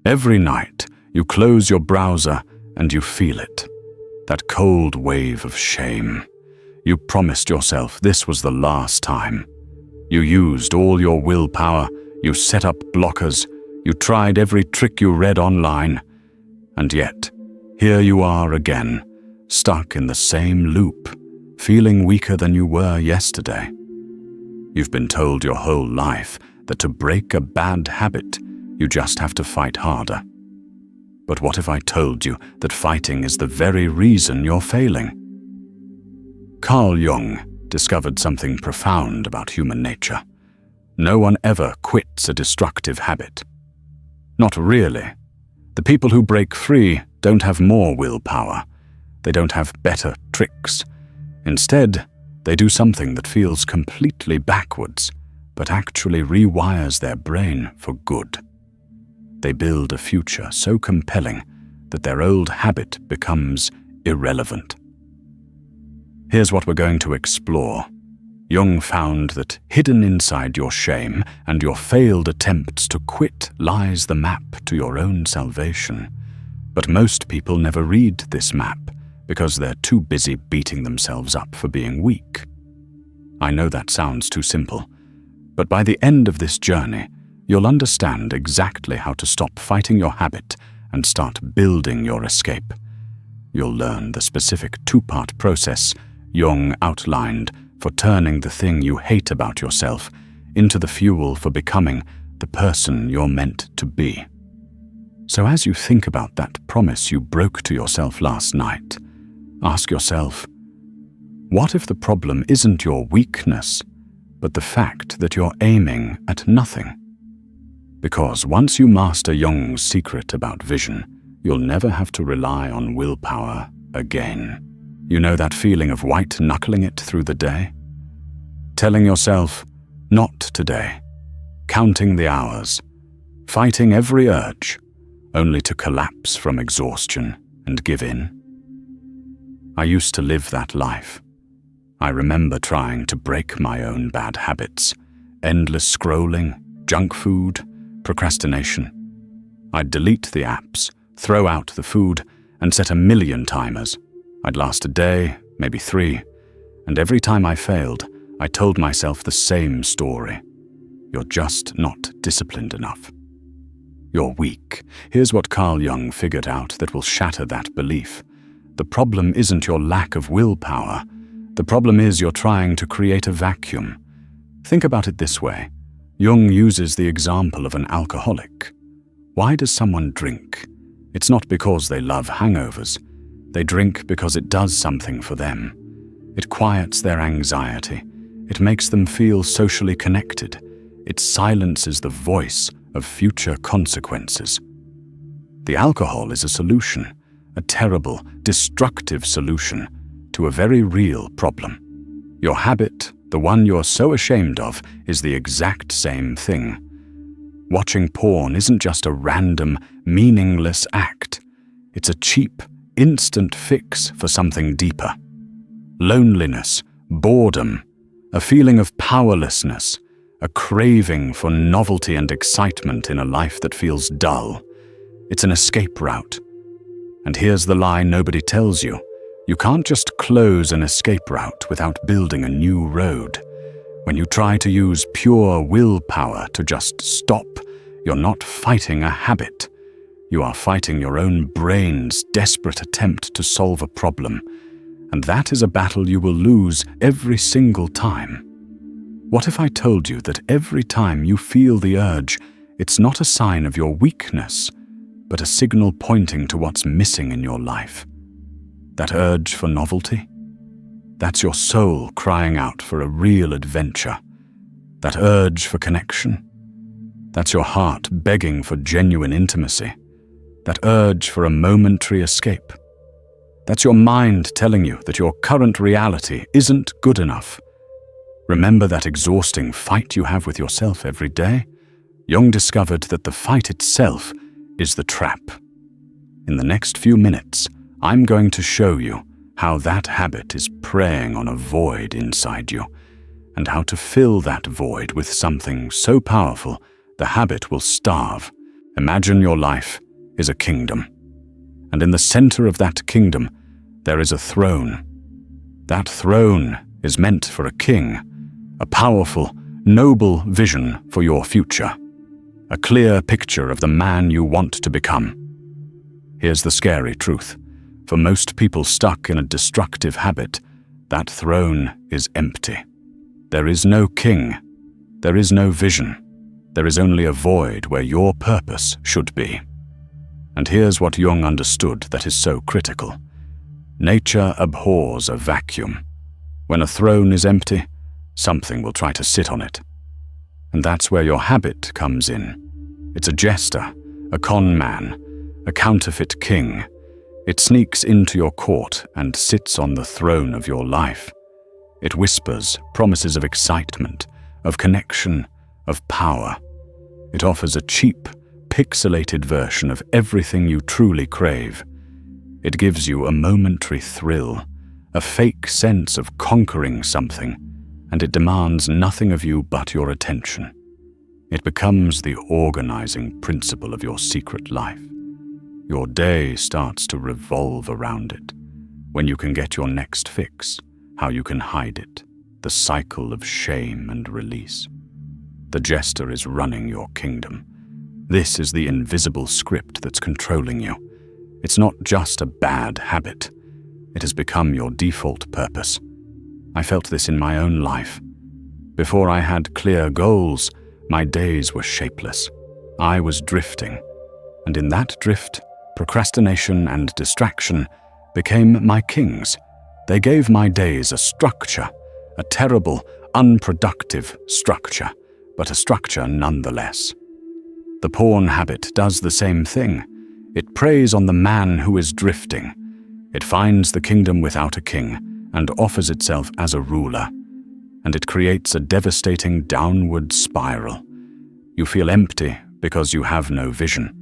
Every night, you close your browser and you feel it. That cold wave of shame. You promised yourself this was the last time. You used all your willpower, you set up blockers, you tried every trick you read online. And yet, here you are again, stuck in the same loop, feeling weaker than you were yesterday. You've been told your whole life that to break a bad habit, you just have to fight harder. But what if I told you that fighting is the very reason you're failing? Carl Jung discovered something profound about human nature. No one ever quits a destructive habit. Not really. The people who break free don't have more willpower. They don't have better tricks. Instead, they do something that feels completely backwards, but actually rewires their brain for good. They build a future so compelling that their old habit becomes irrelevant. Here's what we're going to explore. Jung found that hidden inside your shame and your failed attempts to quit lies the map to your own salvation. But most people never read this map because they're too busy beating themselves up for being weak. I know that sounds too simple, but by the end of this journey, you'll understand exactly how to stop fighting your habit and start building your escape. You'll learn the specific two-part process Jung outlined for turning the thing you hate about yourself into the fuel for becoming the person you're meant to be. So as you think about that promise you broke to yourself last night, ask yourself, what if the problem isn't your weakness, but the fact that you're aiming at nothing? Because once you master Jung's secret about vision, you'll never have to rely on willpower again. You know that feeling of white-knuckling it through the day? Telling yourself, not today, counting the hours, fighting every urge, only to collapse from exhaustion and give in. I used to live that life. I remember trying to break my own bad habits, endless scrolling, junk food, procrastination. I'd delete the apps, throw out the food, and set 1,000,000 timers. I'd last a day, maybe 3, and every time I failed, I told myself the same story. You're just not disciplined enough. You're weak. Here's what Carl Jung figured out that will shatter that belief. The problem isn't your lack of willpower. The problem is you're trying to create a vacuum. Think about it this way. Jung uses the example of an alcoholic. Why does someone drink? It's not because they love hangovers. They drink because it does something for them. It quiets their anxiety. It makes them feel socially connected. It silences the voice of future consequences. The alcohol is a solution, a terrible, destructive solution to a very real problem. Your habit, the one you're so ashamed of, is the exact same thing. Watching porn isn't just a random, meaningless act. It's a cheap, instant fix for something deeper. Loneliness, boredom, a feeling of powerlessness, a craving for novelty and excitement in a life that feels dull. It's an escape route. And here's the lie nobody tells you. You can't just close an escape route without building a new road. When you try to use pure willpower to just stop, you're not fighting a habit. You are fighting your own brain's desperate attempt to solve a problem. And that is a battle you will lose every single time. What if I told you that every time you feel the urge, it's not a sign of your weakness, but a signal pointing to what's missing in your life? That urge for novelty? That's your soul crying out for a real adventure. That urge for connection? That's your heart begging for genuine intimacy. That urge for a momentary escape? That's your mind telling you that your current reality isn't good enough. Remember that exhausting fight you have with yourself every day? Jung discovered that the fight itself is the trap. In the next few minutes, I'm going to show you how that habit is preying on a void inside you, and how to fill that void with something so powerful the habit will starve, Imagine your life is a kingdom, and in the center of that kingdom there is a throne. That throne is meant for a king, a powerful, noble vision for your future, a clear picture of the man you want to become. Here's the scary truth. For most people stuck in a destructive habit, that throne is empty. There is no king. There is no vision. There is only a void where your purpose should be. And here's what Jung understood that is so critical. Nature abhors a vacuum. When a throne is empty, something will try to sit on it. And that's where your habit comes in. It's a jester, a con man, a counterfeit king. It sneaks into your court and sits on the throne of your life. It whispers promises of excitement, of connection, of power. It offers a cheap, pixelated version of everything you truly crave. It gives you a momentary thrill, a fake sense of conquering something, and it demands nothing of you but your attention. It becomes the organizing principle of your secret life. Your day starts to revolve around it. When you can get your next fix, how you can hide it, the cycle of shame and release. The jester is running your kingdom. This is the invisible script that's controlling you. It's not just a bad habit. It has become your default purpose. I felt this in my own life. Before I had clear goals, my days were shapeless. I was drifting, and in that drift, procrastination and distraction became my kings. They gave my days a structure, a terrible, unproductive structure, but a structure nonetheless. The porn habit does the same thing. It preys on the man who is drifting. It finds the kingdom without a king and offers itself as a ruler. And it creates a devastating downward spiral. You feel empty because you have no vision.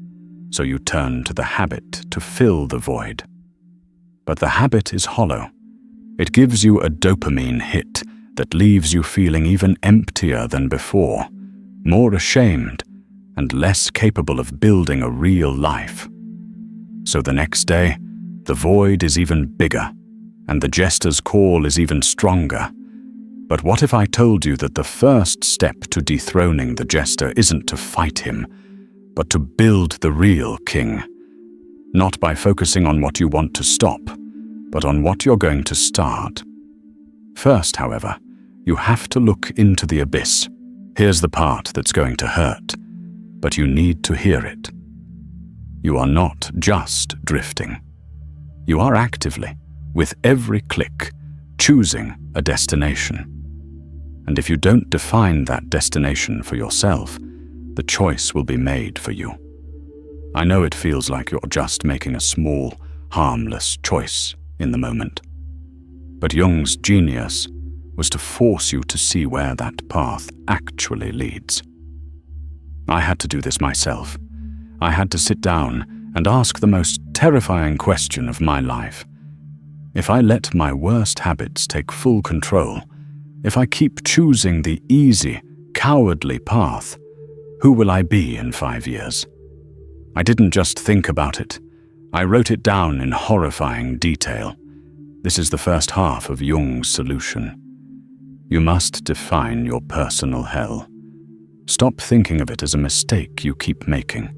So you turn to the habit to fill the void. But the habit is hollow. It gives you a dopamine hit that leaves you feeling even emptier than before, more ashamed, and less capable of building a real life. So the next day, the void is even bigger, and the jester's call is even stronger. But what if I told you that the first step to dethroning the jester isn't to fight him, but to build the real king? Not by focusing on what you want to stop, but on what you're going to start. First, however, you have to look into the abyss. Here's the part that's going to hurt, but you need to hear it. You are not just drifting. You are actively, with every click, choosing a destination. And if you don't define that destination for yourself, the choice will be made for you. I know it feels like you're just making a small, harmless choice in the moment. But Jung's genius was to force you to see where that path actually leads. I had to do this myself. I had to sit down and ask the most terrifying question of my life. If I let my worst habits take full control, if I keep choosing the easy, cowardly path, who will I be in 5 years? I didn't just think about it. I wrote it down in horrifying detail. This is the first half of Jung's solution. You must define your personal hell. Stop thinking of it as a mistake you keep making.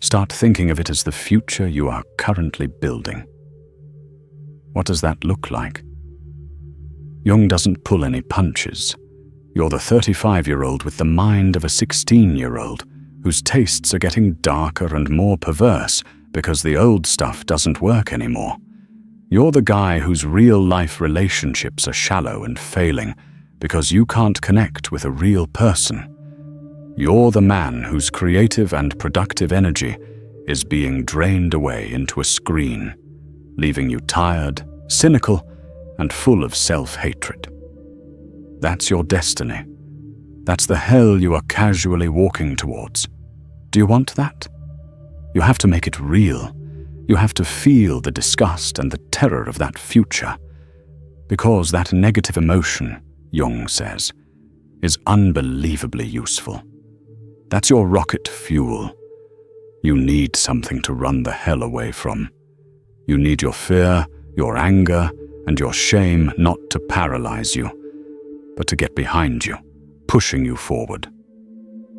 Start thinking of it as the future you are currently building. What does that look like? Jung doesn't pull any punches. You're the 35-year-old with the mind of a 16-year-old whose tastes are getting darker and more perverse because the old stuff doesn't work anymore. You're the guy whose real-life relationships are shallow and failing because you can't connect with a real person. You're the man whose creative and productive energy is being drained away into a screen, leaving you tired, cynical, and full of self-hatred. That's your destiny. That's the hell you are casually walking towards. Do you want that? You have to make it real. You have to feel the disgust and the terror of that future. Because that negative emotion, Jung says, is unbelievably useful. That's your rocket fuel. You need something to run the hell away from. You need your fear, your anger, and your shame not to paralyze you, but to get behind you, pushing you forward.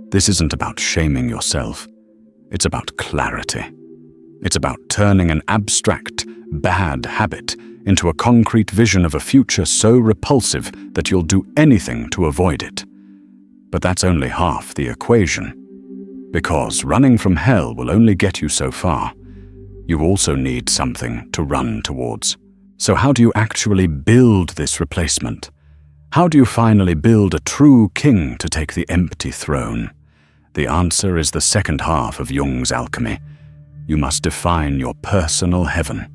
This isn't about shaming yourself. It's about clarity. It's about turning an abstract, bad habit into a concrete vision of a future so repulsive that you'll do anything to avoid it. But that's only half the equation. Because running from hell will only get you so far. You also need something to run towards. So how do you actually build this replacement? How do you finally build a true king to take the empty throne? The answer is the second half of Jung's alchemy. You must define your personal heaven.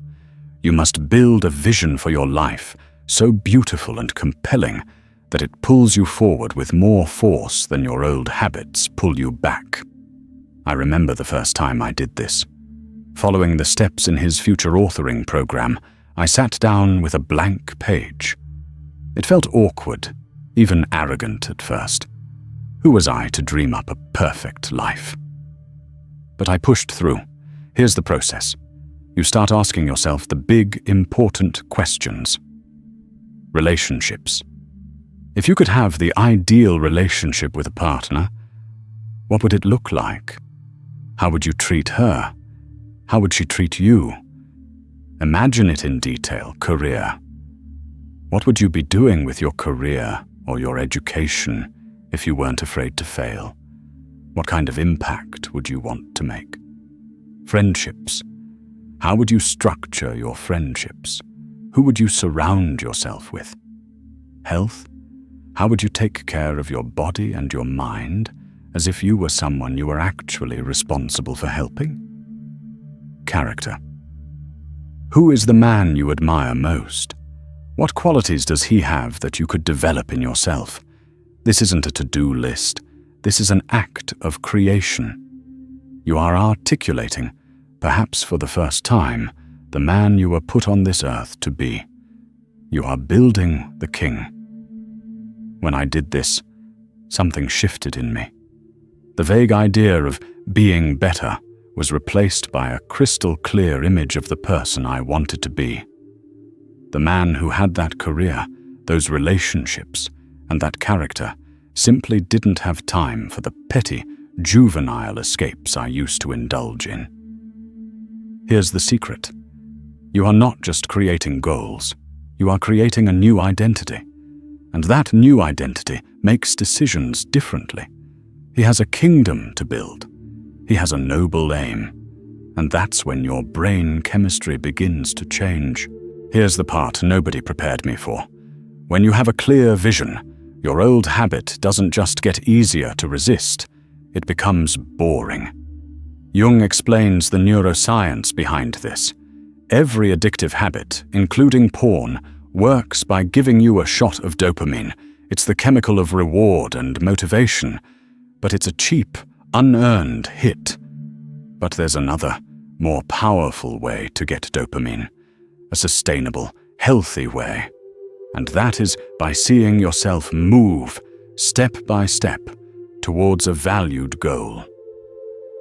You must build a vision for your life so beautiful and compelling that it pulls you forward with more force than your old habits pull you back. I remember the first time I did this. Following the steps in his future authoring program, I sat down with a blank page. It felt awkward, even arrogant at first. Who was I to dream up a perfect life? But I pushed through. Here's the process. You start asking yourself the big, important questions. Relationships. If you could have the ideal relationship with a partner, what would it look like? How would you treat her? How would she treat you? Imagine it in detail. Career. What would you be doing with your career or your education if you weren't afraid to fail? What kind of impact would you want to make? Friendships. How would you structure your friendships? Who would you surround yourself with? Health. How would you take care of your body and your mind as if you were someone you were actually responsible for helping? Character. Who is the man you admire most? What qualities does he have that you could develop in yourself? This isn't a to-do list. This is an act of creation. You are articulating, perhaps for the first time, the man you were put on this earth to be. You are building the king. When I did this, something shifted in me. The vague idea of being better was replaced by a crystal-clear image of the person I wanted to be. The man who had that career, those relationships, and that character simply didn't have time for the petty, juvenile escapes I used to indulge in. Here's the secret. You are not just creating goals. You are creating a new identity. And that new identity makes decisions differently. He has a kingdom to build. He has a noble aim. And that's when your brain chemistry begins to change. Here's the part nobody prepared me for. When you have a clear vision, your old habit doesn't just get easier to resist, it becomes boring. Jung explains the neuroscience behind this. Every addictive habit, including porn, works by giving you a shot of dopamine. It's the chemical of reward and motivation, but it's a cheap, unearned hit. But there's another, more powerful way to get dopamine. A sustainable, healthy way. And that is by seeing yourself move, step by step, towards a valued goal.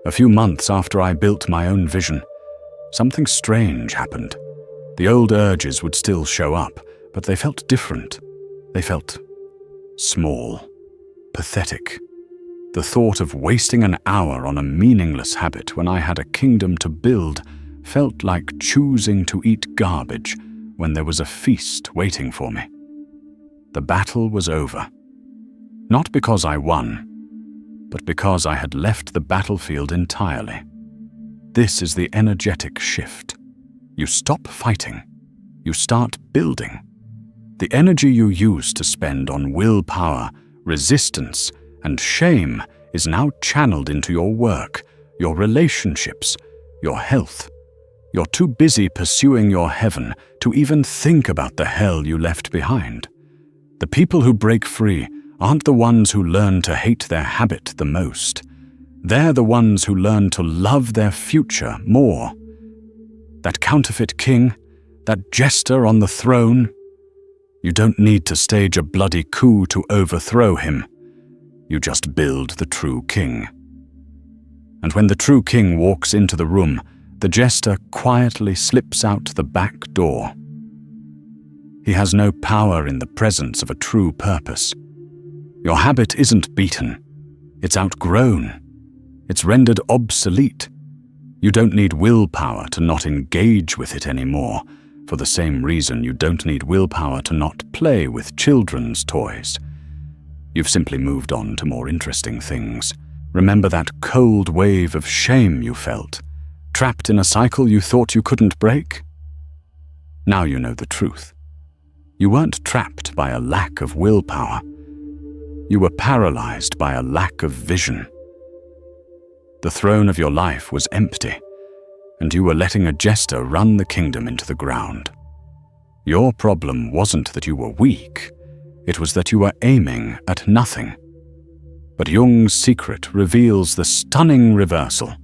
A few months after I built my own vision, something strange happened. The old urges would still show up, but they felt different. They felt small, pathetic. The thought of wasting an hour on a meaningless habit when I had a kingdom to build felt like choosing to eat garbage when there was a feast waiting for me. The battle was over. Not because I won, but because I had left the battlefield entirely. This is the energetic shift. You stop fighting. You start building. The energy you used to spend on willpower, resistance, and shame is now channeled into your work, your relationships, your health. You're too busy pursuing your heaven to even think about the hell you left behind. The people who break free aren't the ones who learn to hate their habit the most. They're the ones who learn to love their future more. That counterfeit king, that jester on the throne, you don't need to stage a bloody coup to overthrow him. You just build the true king. And when the true king walks into the room, the jester quietly slips out the back door. He has no power in the presence of a true purpose. Your habit isn't beaten. It's outgrown. It's rendered obsolete. You don't need willpower to not engage with it anymore, for the same reason you don't need willpower to not play with children's toys. You've simply moved on to more interesting things. Remember that cold wave of shame you felt, trapped in a cycle you thought you couldn't break? Now you know the truth. You weren't trapped by a lack of willpower. You were paralyzed by a lack of vision. The throne of your life was empty, and you were letting a jester run the kingdom into the ground. Your problem wasn't that you were weak, it was that you were aiming at nothing. But Jung's secret reveals the stunning reversal.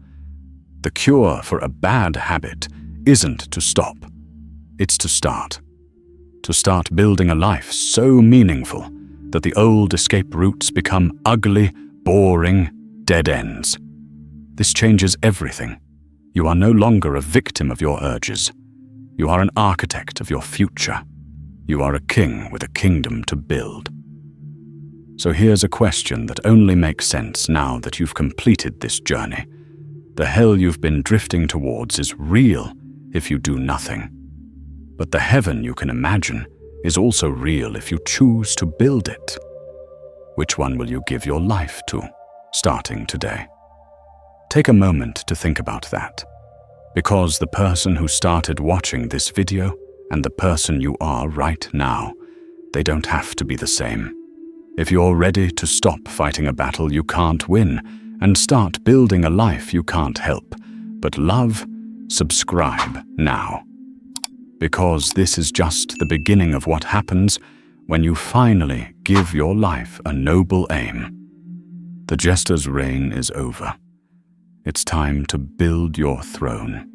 The cure for a bad habit isn't to stop, it's to start. To start building a life so meaningful that the old escape routes become ugly, boring dead ends. This changes everything. You are no longer a victim of your urges. You are an architect of your future. You are a king with a kingdom to build. So here's a question that only makes sense now that you've completed this journey. The hell you've been drifting towards is real if you do nothing. But the heaven you can imagine is also real if you choose to build it. Which one will you give your life to, starting today? Take a moment to think about that, because the person who started watching this video and the person you are right now, they don't have to be the same. If you're ready to stop fighting a battle you can't win and start building a life you can't help but love, subscribe now. Because this is just the beginning of what happens when you finally give your life a noble aim. The jester's reign is over. It's time to build your throne.